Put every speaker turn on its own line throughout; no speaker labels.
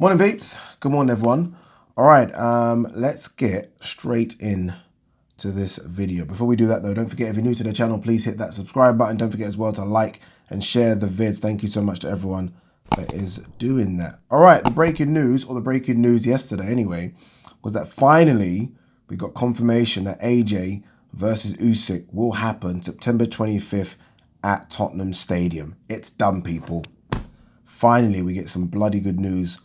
Morning, peeps. Good morning, everyone. All right, let's get straight in to this video. Before we do that, though, don't forget, if you're new to the channel, please hit that subscribe button. Don't forget as well to like and share the vids. Thank you so much to everyone that is doing that. All right, the breaking news yesterday anyway, was that finally we got confirmation that AJ versus Usyk will happen September 25th at Tottenham Stadium. It's done, people. Finally, we get some bloody good news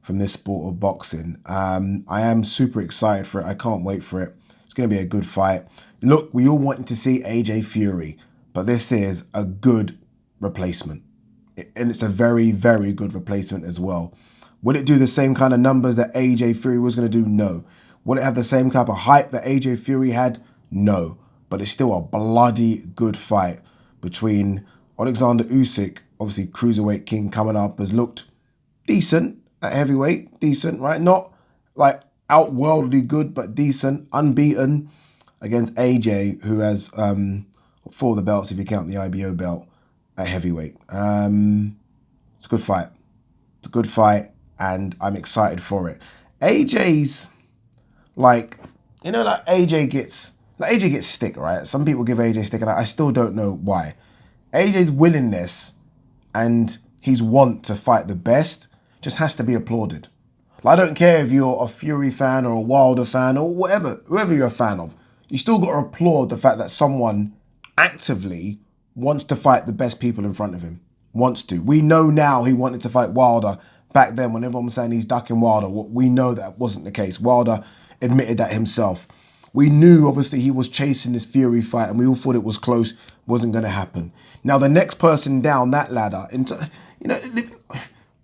from this sport of boxing. I am super excited for it. I can't wait for it. It's going to be a good fight. Look, we all wanted to see AJ Fury, but this is a good replacement. And it's a very, very good replacement as well. Would it do the same kind of numbers that AJ Fury was going to do? No. Would it have the same type of hype that AJ Fury had? No. But it's still a bloody good fight between Oleksandr Usyk, obviously cruiserweight king coming up, has looked decent at heavyweight, decent, right? Not like outworldly good, but decent, unbeaten against AJ, who has four of the belts if you count the IBO belt at heavyweight. It's a good fight. It's a good fight, and I'm excited for it. AJ's like AJ gets stick, right? Some people give AJ stick, and I still don't know why. AJ's willingness and his want to fight the best just has to be applauded. Like, I don't care if you're a Fury fan or a Wilder fan or whoever you're a fan of. You still got to applaud the fact that someone actively wants to fight the best people in front of him. Wants to. We know now he wanted to fight Wilder back then when everyone was saying he's ducking Wilder. We know that wasn't the case. Wilder admitted that himself. We knew, obviously, he was chasing this Fury fight and we all thought it was close, wasn't going to happen. Now, the next person down that ladder,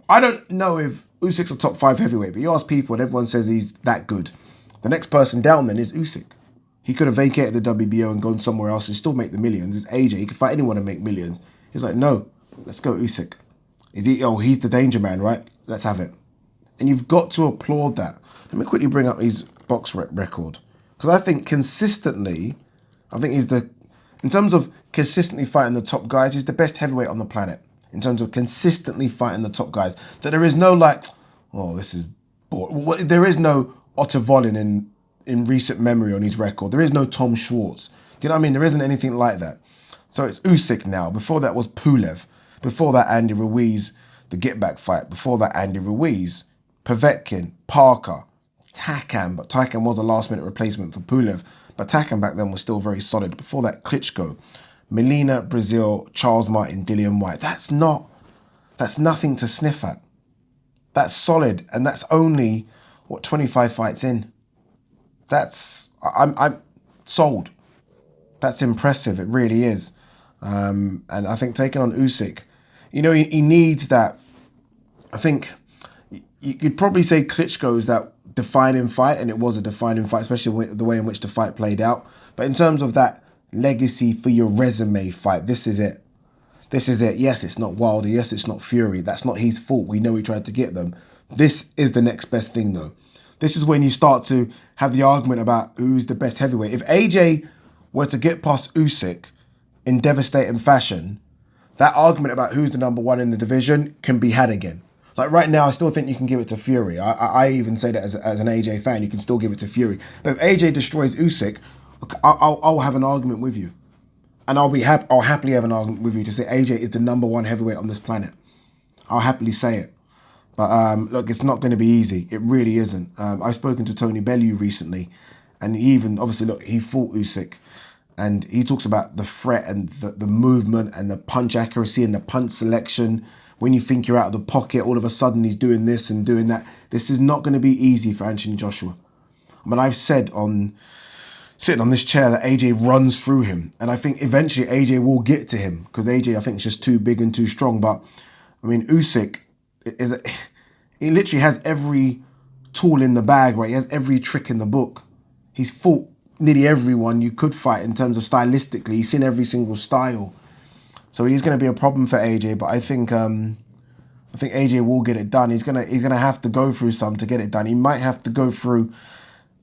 I don't know if Usyk's a top 5 heavyweight, but you ask people and everyone says he's that good. The next person down then is Usyk. He could have vacated the WBO and gone somewhere else and still make the millions. It's AJ. He could fight anyone and make millions. He's like, no, let's go Usyk. He's the danger man, right? Let's have it. And you've got to applaud that. Let me quickly bring up his box record. Because I think consistently, in terms of consistently fighting the top guys, he's the best heavyweight on the planet. In terms of consistently fighting the top guys. That there is no this is boring. There is no Otto Volin in recent memory on his record. There is no Tom Schwartz. Do you know what I mean? There isn't anything like that. So it's Usyk now. Before that was Pulev. Before that, Andy Ruiz, the get back fight. Before that, Andy Ruiz, Povetkin, Parker, Takam. But Takam was a last minute replacement for Pulev. But Takam back then was still very solid. Before that, Klitschko, Melina, Brazil, Charles Martin, Dillian White. That's nothing to sniff at. That's solid. And that's only, 25 fights in. I'm sold. That's impressive. It really is. And I think taking on Usyk, he needs that. I think you could probably say Klitschko's that defining fight, and it was a defining fight, especially the way in which the fight played out. But in terms of that legacy for your resume fight, this is it. This is it. Yes, it's not Wilder. Yes, it's not Fury. That's not his fault. We know he tried to get them. This is the next best thing, though. This is when you start to have the argument about who's the best heavyweight. If AJ were to get past Usyk in devastating fashion, that argument about who's the number one in the division can be had again. Like right now, I still think you can give it to Fury. I even say that as an AJ fan, you can still give it to Fury. But if AJ destroys Usyk, I'll have an argument with you. And I'll happily have an argument with you to say AJ is the number one heavyweight on this planet. I'll happily say it. But look, it's not going to be easy. It really isn't. I've spoken to Tony Bellew recently, and he fought Usyk, and he talks about the threat and the movement and the punch accuracy and the punch selection. When you think you're out of the pocket, all of a sudden he's doing this and doing that. This is not going to be easy for Anthony Joshua. I mean, I've said sitting on this chair that AJ runs through him, and I think eventually AJ will get to him because AJ, I think, is just too big and too strong. But I mean, Usyk he literally has every tool in the bag, right? He has every trick in the book. He's fought nearly everyone you could fight in terms of stylistically. He's seen every single style. So he's going to be a problem for AJ, but I think AJ will get it done. He's gonna have to go through some to get it done. He might have to go through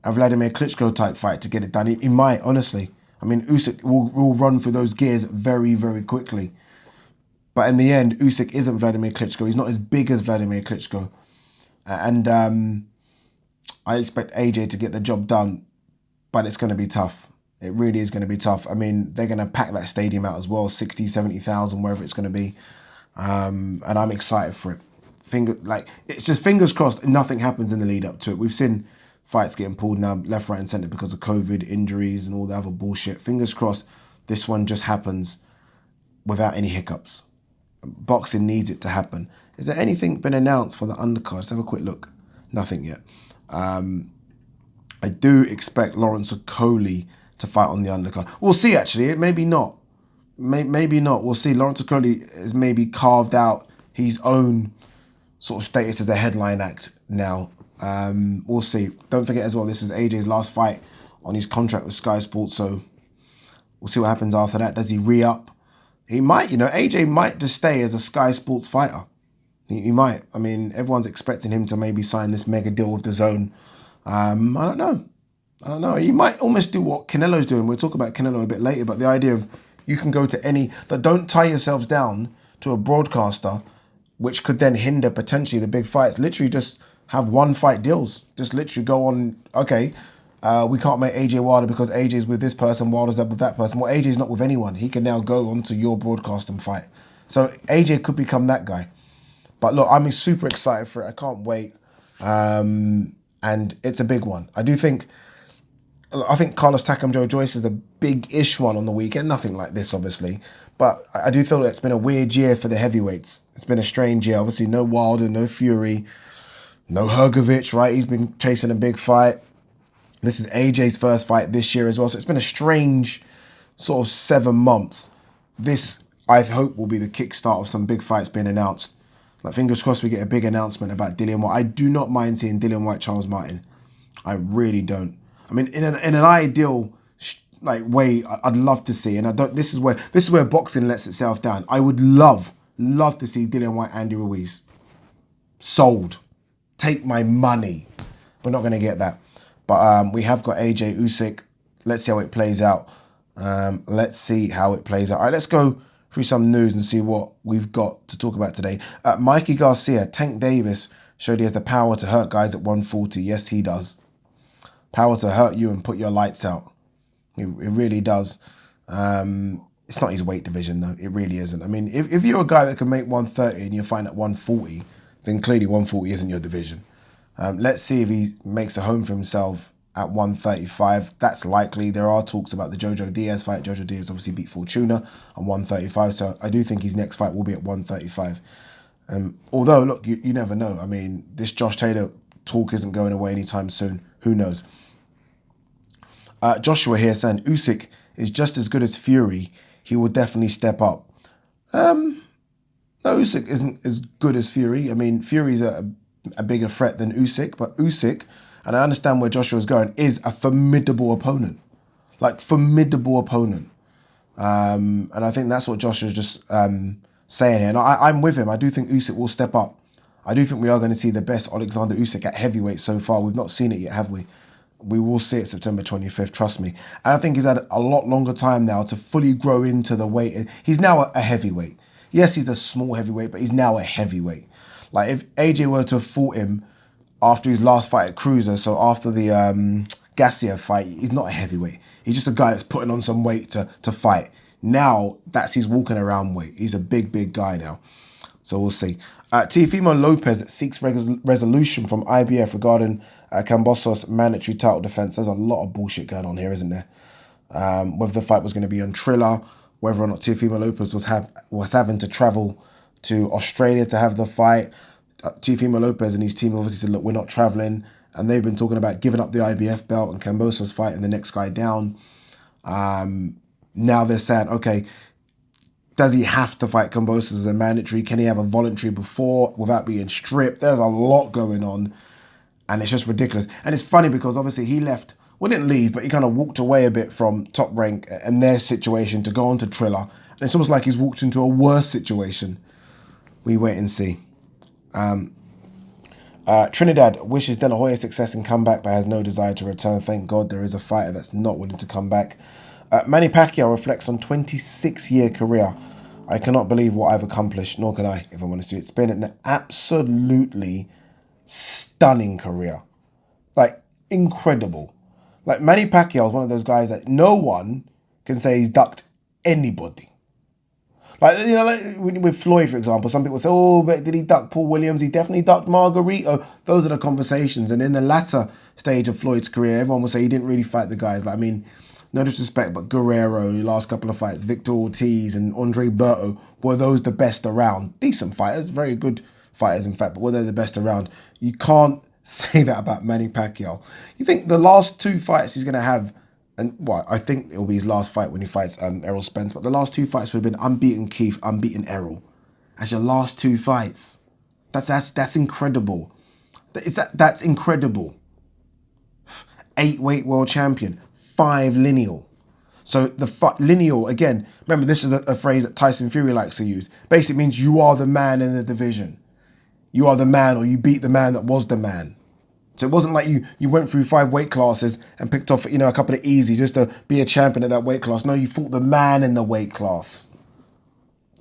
a Vladimir Klitschko type fight to get it done. He might, honestly. I mean, Usyk will run through those gears very, very quickly. But in the end, Usyk isn't Vladimir Klitschko. He's not as big as Vladimir Klitschko. And I expect AJ to get the job done, but it's going to be tough. It really is going to be tough. I mean, they're going to pack that stadium out as well, 60, 70,000, wherever it's going to be. And I'm excited for it. It's just fingers crossed nothing happens in the lead up to it. We've seen fights getting pulled now left, right and centre because of COVID, injuries and all the other bullshit. Fingers crossed this one just happens without any hiccups. Boxing needs it to happen. Is there anything been announced for the undercard? Let's have a quick look. Nothing yet. I do expect Lawrence Okoli to fight on the undercard. We'll see, actually. Maybe not. Maybe not. We'll see. Lawrence Okoli has maybe carved out his own sort of status as a headline act now. We'll see. Don't forget as well, this is AJ's last fight on his contract with Sky Sports, so we'll see what happens after that. Does he re-up? He might, AJ might just stay as a Sky Sports fighter. He might. I mean, everyone's expecting him to maybe sign this mega deal with DAZN. I don't know. He might almost do what Canelo's doing. We'll talk about Canelo a bit later, but the idea of you can go to any... Don't tie yourselves down to a broadcaster, which could then hinder potentially the big fights. Literally just have one fight deals. Just literally go on, okay, we can't make AJ Wilder because AJ's with this person, Wilder's with that person. Well, AJ's not with anyone. He can now go onto your broadcast and fight. So AJ could become that guy. But look, I'm super excited for it. I can't wait. And it's a big one. I think Carlos Takam Joe Joyce is a big-ish one on the weekend. Nothing like this, obviously. But I do feel that it's been a weird year for the heavyweights. It's been a strange year. Obviously, no Wilder, no Fury, no Hrgovic, right? He's been chasing a big fight. This is AJ's first fight this year as well. So it's been a strange sort of 7 months. This, I hope, will be the kickstart of some big fights being announced. Like, fingers crossed we get a big announcement about Dillian White. I do not mind seeing Dillian White, Charles Martin. I really don't. I mean, in an ideal way, I'd love to see, and I don't. This is where boxing lets itself down. I would love to see Dillian White, Andy Ruiz. Sold. Take my money. We're not going to get that, but we have got AJ Usyk. Let's see how it plays out. All right, let's go through some news and see what we've got to talk about today. Mikey Garcia, Tank Davis showed he has the power to hurt guys at 140. Yes, he does. Power to hurt you and put your lights out. It really does. It's not his weight division, though. It really isn't. I mean, if you're a guy that can make 130 and you're fighting at 140, then clearly 140 isn't your division. Let's see if he makes a home for himself at 135. That's likely. There are talks about the Jojo Diaz fight. Jojo Diaz obviously beat Fortuna on 135, so I do think his next fight will be at 135. Although, look, you never know. I mean, this Josh Taylor talk isn't going away anytime soon. Who knows? Joshua here saying Usyk is just as good as Fury. He will definitely step up. No, Usyk isn't as good as Fury. I mean, Fury's a bigger threat than Usyk, but Usyk, and I understand where Joshua's going, is a formidable opponent. Like, formidable opponent. And I think that's what Joshua's just saying here. And I'm with him. I do think Usyk will step up. I do think we are going to see the best Oleksandr Usyk at heavyweight so far. We've not seen it yet, have we? We will see it September 25th, trust me. And I think he's had a lot longer time now to fully grow into the weight. He's now a heavyweight. Yes, he's a small heavyweight, but he's now a heavyweight. Like, if AJ were to have fought him after his last fight at Cruiser, so after the Gassiev fight, he's not a heavyweight. He's just a guy that's putting on some weight to fight. Now, that's his walking around weight. He's a big guy now. So we'll see. Teofimo Lopez seeks resolution from IBF regarding Kambosos' mandatory title defense. There's a lot of bullshit going on here, isn't there? Whether the fight was going to be on Triller, whether or not Teofimo Lopez was having to travel to Australia to have the fight. Teofimo Lopez and his team obviously said, look, we're not traveling. And they've been talking about giving up the IBF belt and Kambosos fighting the next guy down. Now they're saying, okay, does he have to fight Kambosos as a mandatory? Can he have a voluntary before without being stripped? There's a lot going on. And it's just ridiculous. And it's funny because obviously he left, well, didn't leave, but he kind of walked away a bit from Top Rank and their situation to go on to Triller. And it's almost like he's walked into a worse situation. We wait and see. Trinidad wishes De La Hoya success and comeback, but has no desire to return. Thank God there is a fighter that's not willing to come back. Manny Pacquiao reflects on 26-year career. I cannot believe what I've accomplished, nor can I, if I'm honest with you. It's been an absolutely stunning career. Like, incredible. Like, Manny Pacquiao is one of those guys that no one can say he's ducked anybody. Like, you know, like with Floyd, for example, some people say, oh, but did he duck Paul Williams? He definitely ducked Margarito. Those are the conversations. And in the latter stage of Floyd's career, everyone will say he didn't really fight the guys. Like, I mean, no disrespect, but Guerrero, the last couple of fights, Victor Ortiz and Andre Berto, were those the best around? Decent fighters, very good fighters, in fact, but were they the best around? You can't say that about Manny Pacquiao. You think the last two fights he's going to have, and well, I think it'll be his last fight when he fights Errol Spence, but the last two fights would have been unbeaten Keith, unbeaten Errol. As your last two fights. That's incredible. That's incredible. 8-weight world champion, 5 lineal. So the lineal, again, remember this is a phrase that Tyson Fury likes to use. Basically means you are the man in the division. You are the man, or you beat the man that was the man. So it wasn't like you went through 5 weight classes and picked off, a couple of easy just to be a champion at that weight class. No, you fought the man in the weight class.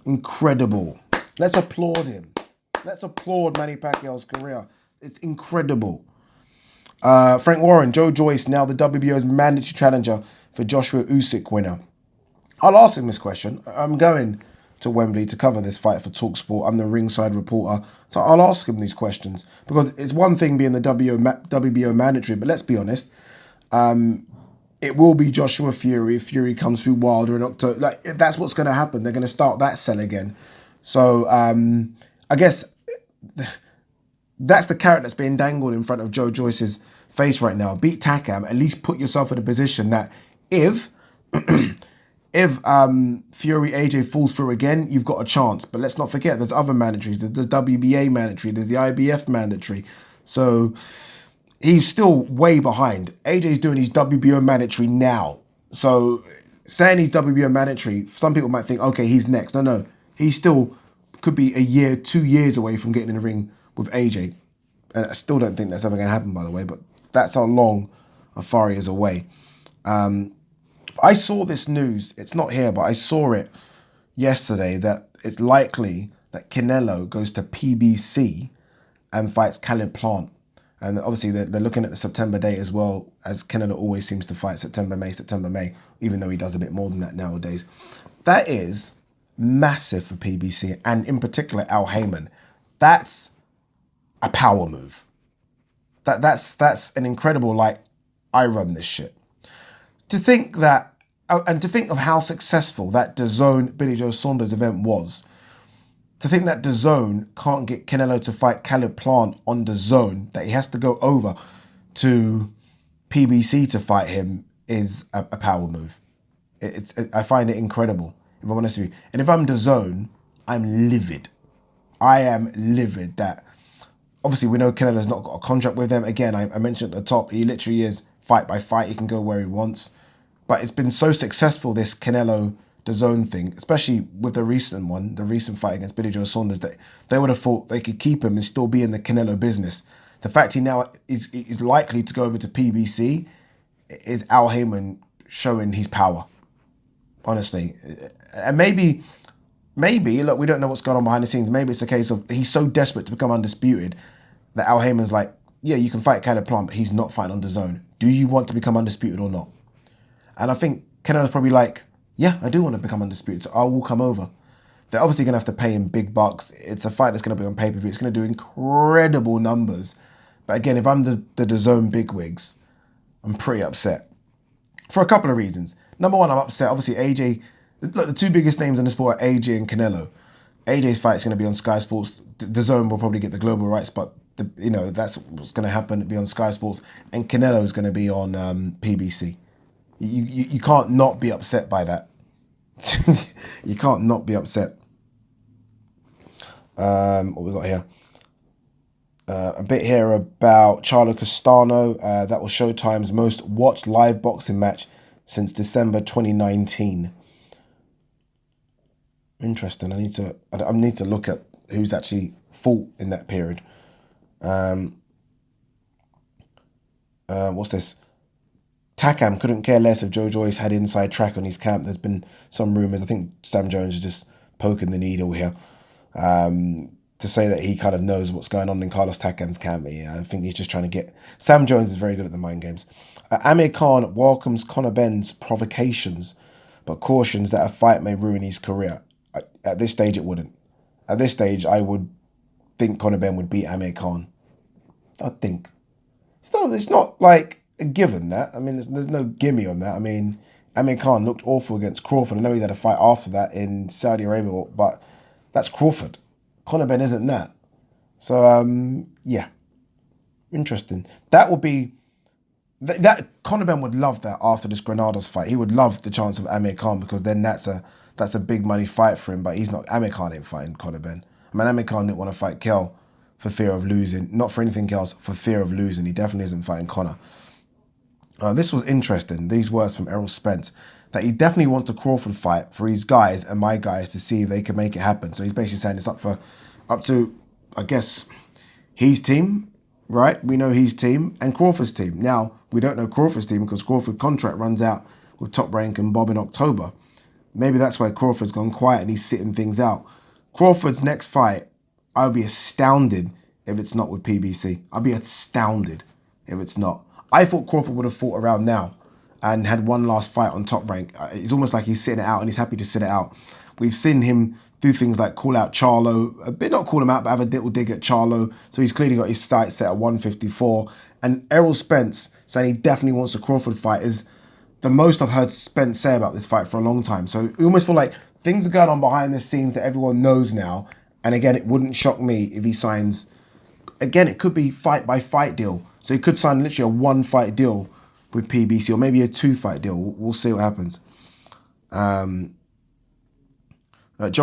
Incredible. Let's applaud him. Let's applaud Manny Pacquiao's career. It's incredible. Frank Warren, Joe Joyce, now the WBO's mandatory challenger for Joshua Usyk winner. I'll ask him this question. I'm going to Wembley to cover this fight for TalkSport. I'm the ringside reporter. So I'll ask him these questions because it's one thing being the WBO mandatory, but let's be honest, it will be Joshua Fury if Fury comes through Wilder in October. Like, that's what's going to happen. They're going to start that cell again. So I guess that's the carrot that's being dangled in front of Joe Joyce's face right now. Beat Takam, at least put yourself in a position that if Fury AJ falls through again, you've got a chance. But let's not forget, there's other mandatories. There's WBA mandatory. There's the IBF mandatory. So he's still way behind. AJ's doing his WBO mandatory now. So saying he's WBO mandatory, some people might think, okay, he's next. No. He still could be a year, 2 years away from getting in the ring with AJ. And I still don't think that's ever going to happen, by the way. But that's how far he is away. I saw this news, it's not here, but I saw it yesterday that it's likely that Canelo goes to PBC and fights Caleb Plant. And obviously they're looking at the September date as well, as Canelo always seems to fight September, May, even though he does a bit more than that nowadays. That is massive for PBC, and in particular Al Heyman. That's a power move. That's an incredible, I run this shit. To think that, and to think of how successful that DAZN Billy Joe Saunders event was, to think that DAZN can't get Canelo to fight Caleb Plant on DAZN, that he has to go over to PBC to fight him, is a power move. I find it incredible, if I'm honest with you. And if I'm DAZN, I'm livid. I am livid that, obviously we know Canelo's not got a contract with them. Again, I mentioned at the top, he literally is fight by fight. He can go where he wants. But it's been so successful, this Canelo DAZN thing, especially with the recent fight against Billy Joe Saunders, that they would have thought they could keep him and still be in the Canelo business. The fact he now is likely to go over to PBC is Al Heyman showing his power, honestly. And maybe, look, we don't know what's going on behind the scenes. Maybe it's a case of he's so desperate to become undisputed that Al Heyman's like, yeah, you can fight Caleb Plant, but he's not fighting on DAZN. Do you want to become undisputed or not? And I think Canelo's probably like, yeah, I do want to become undisputed, so I will come over. They're obviously going to have to pay him big bucks. It's a fight that's going to be on pay-per-view. It's going to do incredible numbers. But again, if I'm the DAZN bigwigs, I'm pretty upset. For a couple of reasons. Number one, I'm upset. Obviously, AJ, look, the two biggest names in the sport are AJ and Canelo. AJ's fight's going to be on Sky Sports. DAZN will probably get the global rights, but that's what's going to happen. It'll be on Sky Sports. And Canelo's going to be on PBC. You can't not be upset by that. You can't not be upset. What we got here? A bit here about Charlo Castano. That was Showtime's most watched live boxing match since December 2019. Interesting. I need to look at who's actually fought in that period. What's this? Takam couldn't care less if Joe Joyce had inside track on his camp. There's been some rumours. I think Sam Jones is just poking the needle here. to say that he kind of knows what's going on in Carlos Takan's camp. I think he's just trying to get... Sam Jones is very good at the mind games. Amir Khan welcomes Conor Benn's provocations, but cautions that a fight may ruin his career. At this stage, it wouldn't. At this stage, I would think Conor Benn would beat Amir Khan. I think. It's not like a given that. I mean, there's no gimme on that. I mean, Amir Khan looked awful against Crawford. I know he had a fight after that in Saudi Arabia, but that's Crawford. Conor Benn isn't that. So, yeah. Interesting. That would be... That Conor Benn would love that after this Granados fight. He would love the chance of Amir Khan, because then that's a big money fight for him. But he's not... Amir Khan ain't fighting Conor Benn. I mean, Amir Khan didn't want to fight Kell for fear of losing. Not for anything else, for fear of losing. He definitely isn't fighting Conor. This was interesting. These words from Errol Spence, that he definitely wants a Crawford fight for his guys and my guys to see if they can make it happen. So he's basically saying it's up to, I guess, his team, right? We know his team and Crawford's team. Now, we don't know Crawford's team because Crawford's contract runs out with Top Rank and Bob in October. Maybe that's why Crawford's gone quiet and he's sitting things out. Crawford's next fight, I would be astounded if it's not with PBC. I'd be astounded if it's not. I thought Crawford would have fought around now and had one last fight on Top Rank. It's almost like he's sitting it out and he's happy to sit it out. We've seen him do things like call out Charlo, a bit not call him out, but have a little dig at Charlo. So he's clearly got his sights set at 154. And Errol Spence saying he definitely wants a Crawford fight is the most I've heard Spence say about this fight for a long time. So you almost feel like things are going on behind the scenes that everyone knows now. And again, it wouldn't shock me if he signs... Again, it could be fight by fight deal. So he could sign literally a 1-fight deal with PBC, or maybe a 2-fight deal. We'll see what happens. John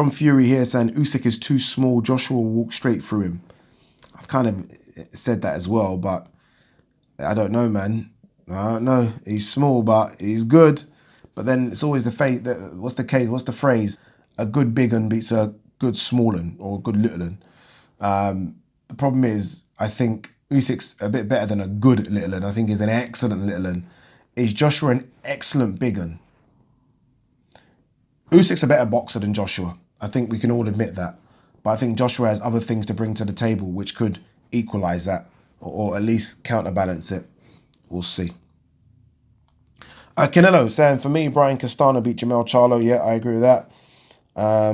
Fury here saying Usyk is too small. Joshua will walk straight through him. I've kind of said that as well, but I don't know, man. I don't know. He's small, but he's good. But then it's always the fate. What's the phrase? A good big un beats a good small un, or a good little un. The problem is, I think Usyk's a bit better than a good little un. I think he's an excellent little un. Is Joshua an excellent big un? Usyk's a better boxer than Joshua. I think we can all admit that. But I think Joshua has other things to bring to the table which could equalise that, or at least counterbalance it. We'll see. Canelo saying, for me, Brian Castano beat Jamel Charlo. Yeah, I agree with that. A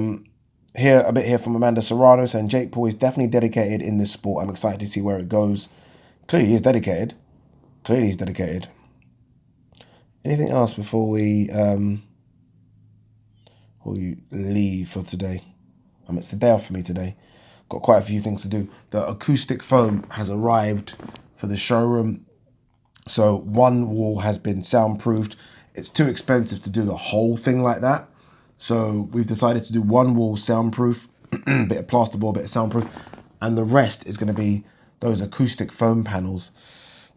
bit here from Amanda Serrano saying, Jake Paul is definitely dedicated in this sport. I'm excited to see where it goes. Clearly he's dedicated. Anything else before we leave for today? It's the day off for me today. Got quite a few things to do. The acoustic foam has arrived for the showroom. So one wall has been soundproofed. It's too expensive to do the whole thing like that. So we've decided to do one wall soundproof, bit of plasterboard, bit of soundproof, and the rest is going to be those acoustic foam panels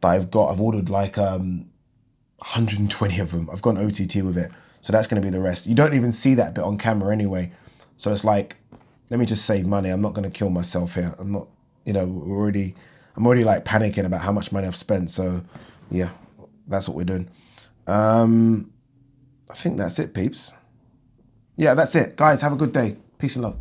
that I've got. I've ordered like 120 of them. I've gone OTT with it. So that's going to be the rest. You don't even see that bit on camera anyway. So it's like, let me just save money. I'm not going to kill myself here. I'm not, I'm already like panicking about how much money I've spent. So yeah, that's what we're doing. I think that's it, peeps. Yeah, that's it. Guys, have a good day. Peace and love.